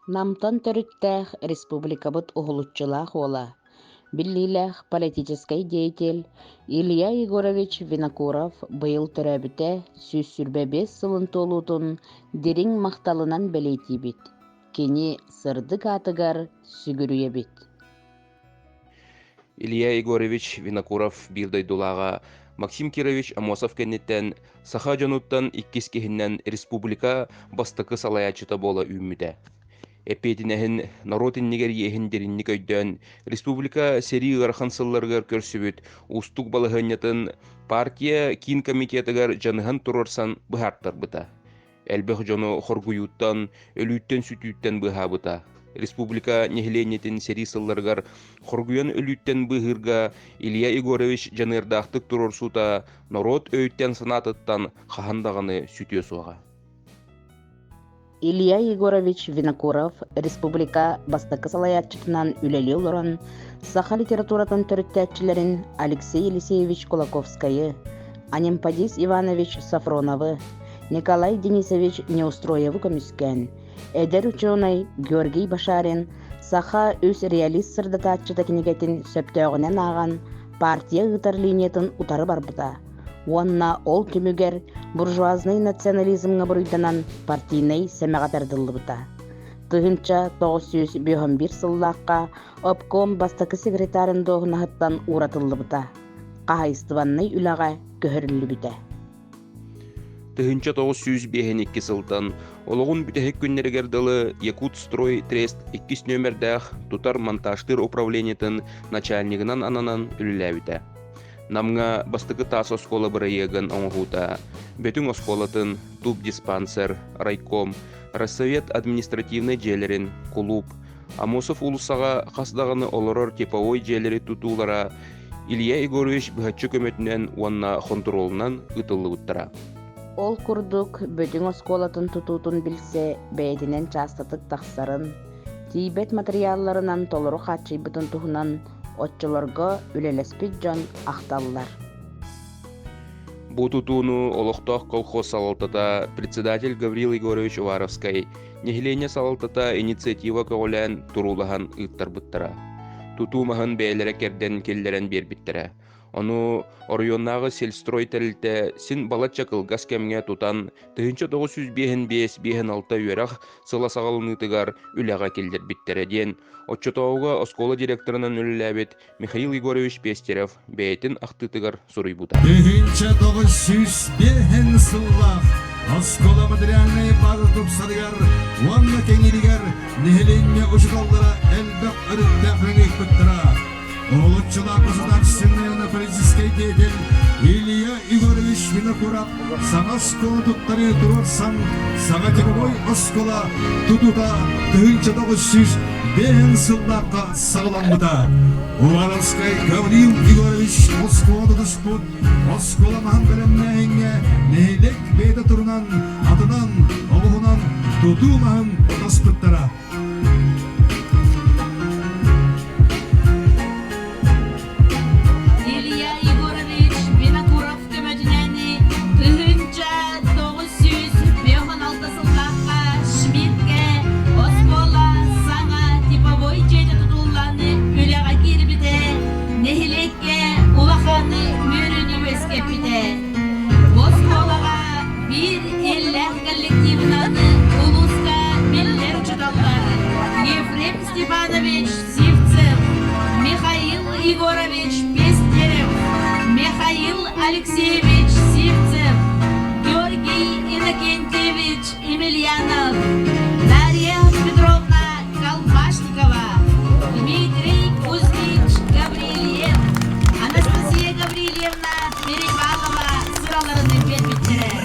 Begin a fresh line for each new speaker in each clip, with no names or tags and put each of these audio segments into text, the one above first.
Намтан төрүттэх республикабыт угулуччулаах ола. Биллилэх политический деятель Илья Егорович Винокуров быйыл төрөбүтэ сүрбе 5 сылын толуутун дириң макталынан белейтибит. Кини сырдык атыгар сүгүрүйебит.
Илья Егорович Винокуров билдойдулаға Максим Кирович Амосов кеннеттен саха жануттан иккискехиннен республика бастыкы салаячыта бола үймүдэ. Эппетинэхин народын нигер ехин деринник өйдөн республика сери гархан сылларгар көрсүбүт устук балыхынятын партия кин комитетыгар жаныхан турорсан быхарттар быта. Элбэх жону хоргуюттан, өлүүттен сүтүүттен быхабыта. Республика нехленетин сери сылларгар хоргуян өлүүттен быхырга Илья Егорович жанырдахтык турорсута народ өйттен санатыттан хахандаганы сүтүө суага.
Илья Егорович Винокуров республика бастакы салаячытынан үлели олорон саха литературатын төрүттәчилерин Алексей Елисеевич Кулаковскайы, Анимпадис Иванович Сафроновы, Николай Денисович Неустроевы көмүскән. Эдер ученый Георгий Башарин саха үс реалист сырдатачыта кинегетин сөптөөгүнен аган партия ытар линиятын утары барбыта. Уанна ол түмүгер буржуазный национализмга буруйданан партийный семагатардылыбыта. Тыгынча 951 сыллаакка обком бастакы секретарын доогунахаттан уратылыбыта. Кахайстыванный үлага көһөрүлүбүтэ.
Тыгынча 952 сылтан ологун бүтэхек күннерегердылы Якутстрой Трест 2 нөмердах тутар монтажтыр управлениятын начальнигынан ананан үліләбіті. Намга бастыкы тас оскола бырайыгын оңғута, бөтің осколатын туб диспансер, райком, Россовет административный желерин, клуб, Амосов улусаға қасдағаны олорор типовой желери тутулара Илья Егорович быхатчы көмөтінен уанна контролынан ытылы бұттара.
Ол курдук бөтің осколатын тутутун билсе бәйтінен частатык тақсарын, тибет материалларынан толору хатчайбытын тухунан отчыларга үлелеспит жон ахталлар.
Бу тутууну олохтоох колхоз салалтата председатель Гаврил Егорович Уваровский нехилене салалтата инициатива көголен турулахан ыттарбыттара. Тутумахан бээлере керден келлерен бербиттара. Ону орионнағы сельстрой тәрілті син балатча кылгас кемге тутан тыгынча 905-6 үйерақ сыла сағалынытыгар үліға келдер биттереден. Отчотауға оскола директорынан үліләбет Михаил Егорович Пестерев бәйтін ақтытыгар сұрый бұта.
Тыгынча 905 сыллақ оскола материальный база тупсадыгар уанна кеңелігер нехеленне ұшыралдыра әлбәк өрітті қаңек бұттыра. Улучшила государственный политический деятель Илья Егорович Винокуров сага оскола туттары турорсан сага типовой оскола тутута тыгынча 905 сыллакка сагаланбыта. Уваровский Гаврил Егорович оскола тутуспут оскола маханберемнехинге нейлек бейте турунан атынан олугунан тутумахын таспыттара.
Степанович Сивцев, Михаил Егорович Пестерев, Михаил Алексеевич Сивцев, Георгий Иннокентьевич Емельянов, Дарья Петровна Колпашникова, Дмитрий Кузьмич Гаврилиев, Анастасия Гаврильевна Перевалова сыраларының бербеттері.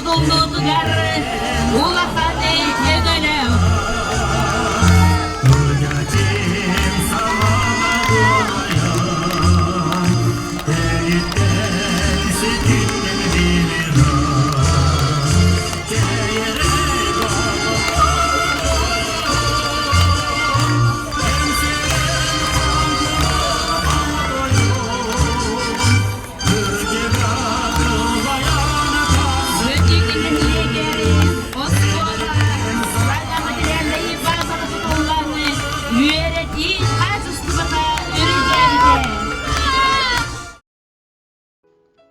tutulduğugar ulakane ögölev.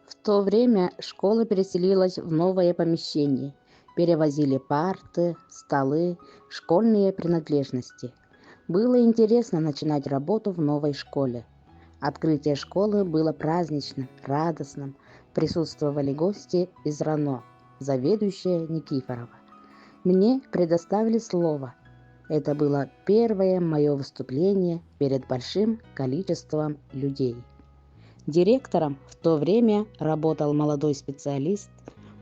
В то время школа переселилась в новое помещение. Перевозили парты, столы, школьные принадлежности. Было интересно начинать работу в новой школе. Открытие школы было праздничным, радостным. Присутствовали гости из РАНО, заведующая Никифорова. Мне предоставили слово. Это было первое мое выступление перед большим количеством людей. Директором в то время работал молодой специалист,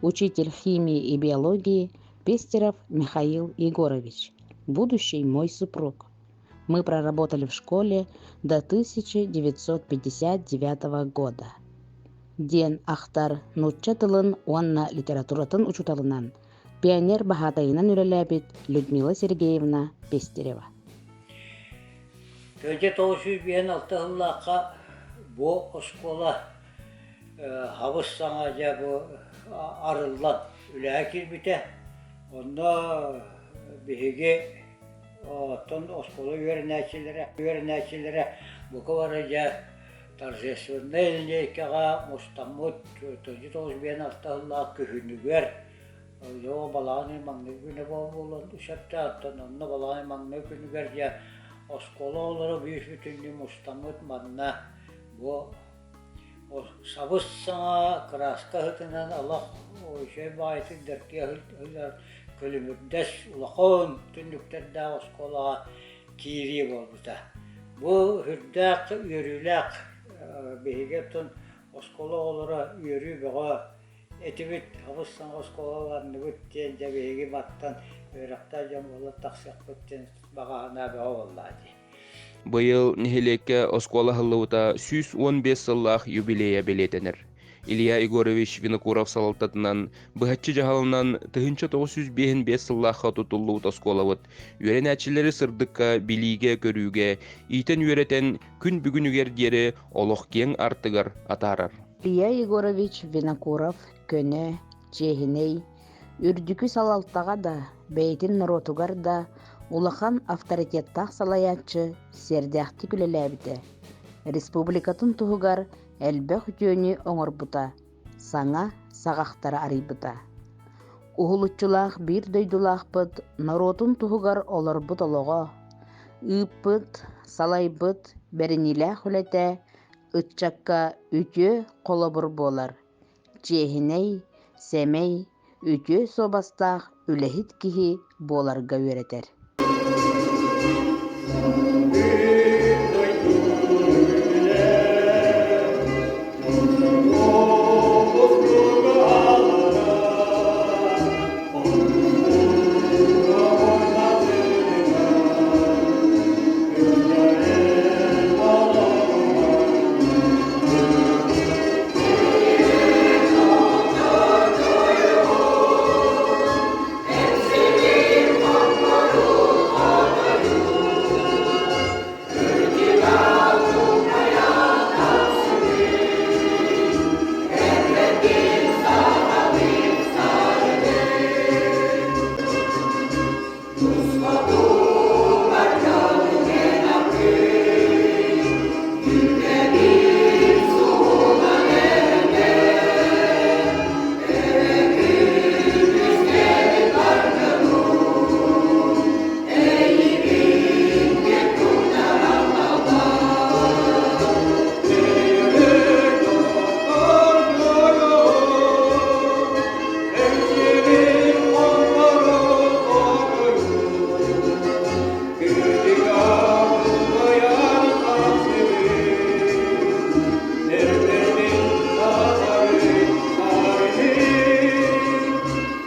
учитель химии и биологии Пестеров Михаил Егорович, будущий мой супруг. Мы проработали в школе до 1959 года. Ден ахтар нутча тылын уанна литературатын учуталынан пионер бахатайынан үлеләбит Людмила Сергеевна Пестерева.
1956 bu oskola havuz sanaca bu arılan ülakir bite. Onda bihige ton oskola yörenekçilere bu kavaraca tarzesinde elindeyken mustamut 1956 kühünüger. Yo balani mangne güne boğulan uşakta tonunna balani mangne günüger ya oskola olarak büyük bütünlüğü mustamut manna. Bu o savus sana kraska hıtınan Allah o şey bayıtı derkiye hılar kölümüddes ulakon tünlüklerde oskola kiri bolbuta. Bu hürdek yürülek behigetun oskola olarak yürü bağa etibit havus sana oskolalarını bütten de behigi battan öğrekta jambola taksak bütten bağana bağa vallahi.
Быйыл нихилекке оскола хыллыута 115 сыллах юбилея белетенер. Илья Егорович Винокуров салалтатынан быхатчы жахалынан 1905 сыллахха тутуллуут осколабыт. Үйренәчилери сырдыкка билиге көрүүге, итен үйретен күн бүгүнүгер диери олох кең артыгар атарар.
Илья Егорович Винокуров көне, чехиней, үрдүкү салалтага да, бейтин наротугар да, улахан авторитеттах салаячы сердяхти күлеләбите. Республикатын туһугар әлбөх жөнү оңорбута, саңа сағақтара арыйбыта. Ухулуччулах бир дөйдулахпыт, наротун туһугар олорбут олого. Ыппыт, салайбыт, беринилэх үлете, ытчакка үтө колобур болар. Чехиней, семей, үтө собастах үлехит кихи боларга өретер.